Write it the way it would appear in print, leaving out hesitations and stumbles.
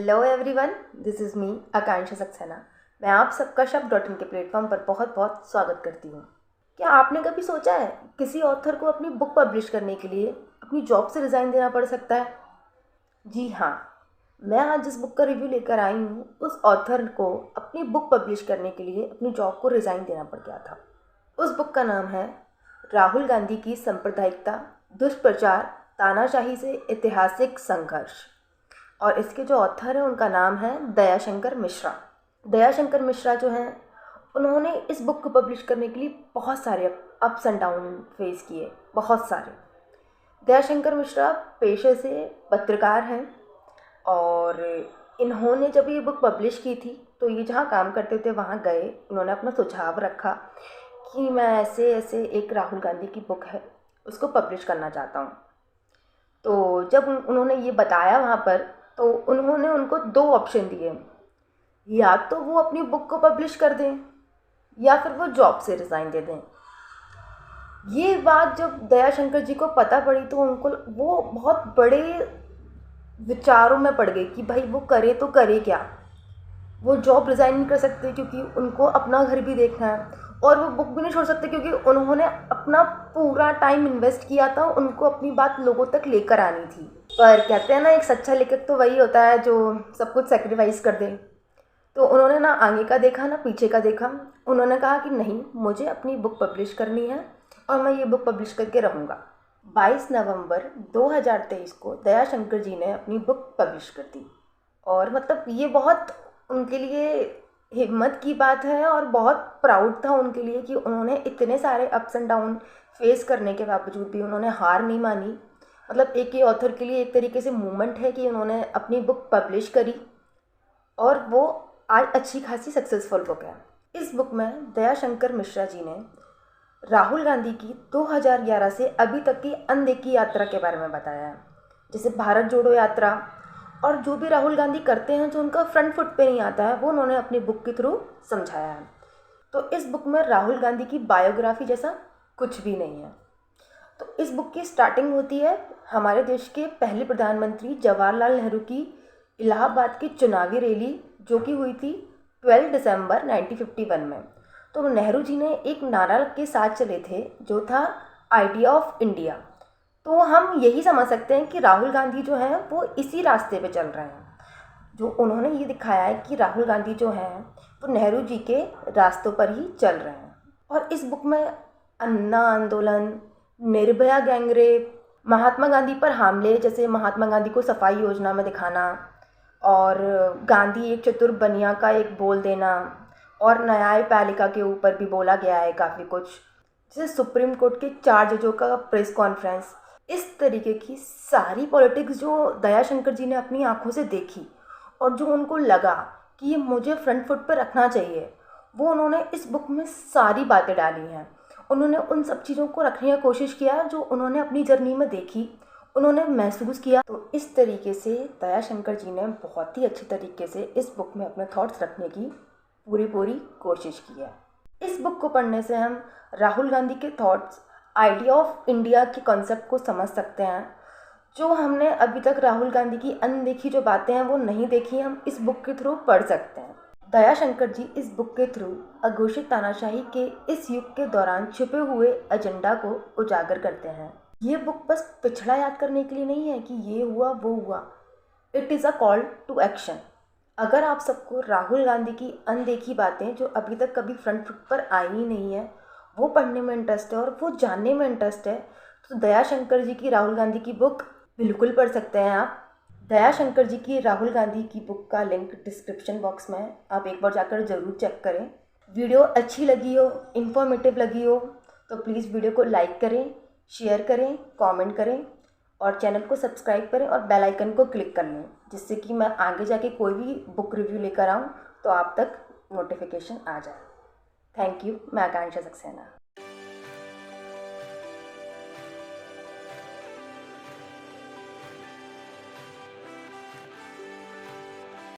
Hello everyone, this is me Akanksha Saxena. मैं आप सबका शब्द.in के प्लेटफॉर्म पर बहुत बहुत स्वागत करती हूँ। क्या आपने कभी सोचा है किसी ऑथर को अपनी बुक पब्लिश करने के लिए अपनी जॉब से रिज़ाइन देना पड़ सकता है? जी हाँ, मैं आज जिस बुक का रिव्यू लेकर आई हूँ उस ऑथर को अपनी बुक पब्लिश करने के लिए अपनी जॉब को रिज़ाइन देना पड़ गया था। उस बुक का नाम है राहुल गांधी की सांप्रदायिकता, दुष्प्रचार, तानाशाही से ऐतिहासिक संघर्ष। और इसके जो ऑथर हैं उनका नाम है दयाशंकर मिश्रा। दयाशंकर मिश्रा जो हैं उन्होंने इस बुक को पब्लिश करने के लिए बहुत सारे अप्स एंड डाउन फेस किए, बहुत सारे। दयाशंकर मिश्रा पेशे से पत्रकार हैं और इन्होंने जब ये बुक पब्लिश की थी तो ये जहाँ काम करते थे वहाँ गए, उन्होंने अपना सुझाव रखा कि मैं ऐसे ऐसे एक राहुल गांधी की बुक है उसको पब्लिश करना चाहता हूँ। तो जब उन्होंने ये बताया वहाँ पर, तो उन्होंने उनको 2 ऑप्शन दिए, या तो वो अपनी बुक को पब्लिश कर दें या फिर वो जॉब से रिज़ाइन दे दें। ये बात जब दयाशंकर जी को पता पड़ी तो उनको वो बहुत बड़े विचारों में पड़ गए कि भाई वो करे तो करे क्या। वो जॉब रिज़ाइन नहीं कर सकते क्योंकि उनको अपना घर भी देखना है, और वो बुक भी नहीं छोड़ सकते क्योंकि उन्होंने अपना पूरा टाइम इन्वेस्ट किया था, उनको अपनी बात लोगों तक लेकर आनी थी। पर कहते हैं ना, एक सच्चा लेखक तो वही होता है जो सब कुछ सेक्रीफाइस कर दे। तो उन्होंने ना आगे का देखा ना पीछे का देखा। उन्होंने कहा कि नहीं, मुझे अपनी बुक पब्लिश करनी है और मैं ये बुक पब्लिश करके रहूँगा। 22 नवंबर 2023 को दयाशंकर जी ने अपनी बुक पब्लिश कर दी। और मतलब ये बहुत उनके लिए हिम्मत की बात है और बहुत प्राउड था उनके लिए कि उन्होंने इतने सारे अप्स एंड डाउन फेस करने के बावजूद भी उन्होंने हार नहीं मानी। मतलब एक ये ऑथर के लिए एक तरीके से मूवमेंट है कि उन्होंने अपनी बुक पब्लिश करी और वो आज अच्छी खासी सक्सेसफुल बुक है। इस बुक में दयाशंकर मिश्रा जी ने राहुल गांधी की 2011 से अभी तक की अनदेखी यात्रा के बारे में बताया है, जैसे भारत जोड़ो यात्रा, और जो भी राहुल गांधी करते हैं जो उनका फ्रंट फुट पे नहीं आता है वो उन्होंने अपनी बुक के थ्रू समझाया है। तो इस बुक में राहुल गांधी की बायोग्राफी जैसा कुछ भी नहीं है। तो इस बुक की स्टार्टिंग होती है हमारे देश के पहले प्रधानमंत्री जवाहरलाल नेहरू की इलाहाबाद की चुनावी रैली, जो कि हुई थी 12 दिसंबर 1951 में। तो नेहरू जी ने एक नारा के साथ चले थे जो था आइडिया ऑफ इंडिया। तो हम यही समझ सकते हैं कि राहुल गांधी जो हैं वो इसी रास्ते पे चल रहे हैं। जो उन्होंने ये दिखाया है कि राहुल गांधी जो हैं वो नेहरू जी के रास्तों पर ही चल रहे हैं। और इस बुक में अन्ना आंदोलन, निर्भया गैंगरेप, महात्मा गांधी पर हमले, जैसे महात्मा गांधी को सफाई योजना में दिखाना, और गांधी एक चतुर बनिया का एक बोल देना, और न्यायपालिका के ऊपर भी बोला गया है काफ़ी कुछ, जैसे सुप्रीम कोर्ट के 4 जजों का प्रेस कॉन्फ्रेंस। इस तरीके की सारी पॉलिटिक्स जो दयाशंकर जी ने अपनी आंखों से देखी और जो उनको लगा कि ये मुझे फ्रंट फुट पर रखना चाहिए, वो उन्होंने इस बुक में सारी बातें डाली हैं। उन्होंने उन सब चीज़ों को रखने की कोशिश किया जो उन्होंने अपनी जर्नी में देखी, उन्होंने महसूस किया। तो इस तरीके से दयाशंकर जी ने बहुत ही अच्छे तरीके से इस बुक में अपने थॉट्स रखने की पूरी कोशिश की है। इस बुक को पढ़ने से हम राहुल गांधी के थॉट्स, आइडिया ऑफ इंडिया के कॉन्सेप्ट को समझ सकते हैं। जो हमने अभी तक राहुल गांधी की अनदेखी जो बातें हैं वो नहीं देखी, हम इस बुक के थ्रू पढ़ सकते हैं। दयाशंकर जी इस बुक के थ्रू अघोषित तानाशाही के इस युग के दौरान छुपे हुए एजेंडा को उजागर करते हैं। ये बुक बस पिछड़ा याद करने के लिए नहीं है कि ये हुआ वो हुआ, it is a call to action. अगर आप सबको राहुल गांधी की अनदेखी बातें जो अभी तक कभी फ्रंट फुट पर आई ही नहीं है वो पढ़ने में इंटरेस्ट है और वो जानने में इंटरेस्ट है, तो दयाशंकर जी की राहुल गांधी की बुक बिल्कुल पढ़ सकते हैं आप। दयाशंकर जी की राहुल गांधी की बुक का लिंक डिस्क्रिप्शन बॉक्स में है, आप एक बार जाकर ज़रूर चेक करें। वीडियो अच्छी लगी हो, इन्फॉर्मेटिव लगी हो तो प्लीज़ वीडियो को लाइक करें, शेयर करें, कमेंट करें और चैनल को सब्सक्राइब करें और बेल आइकन को क्लिक कर लें, जिससे कि मैं आगे जाके कोई भी बुक रिव्यू लेकर आऊँ तो आप तक नोटिफिकेशन आ जाए। Thank you. मैं आकांक्षा सक्सेना।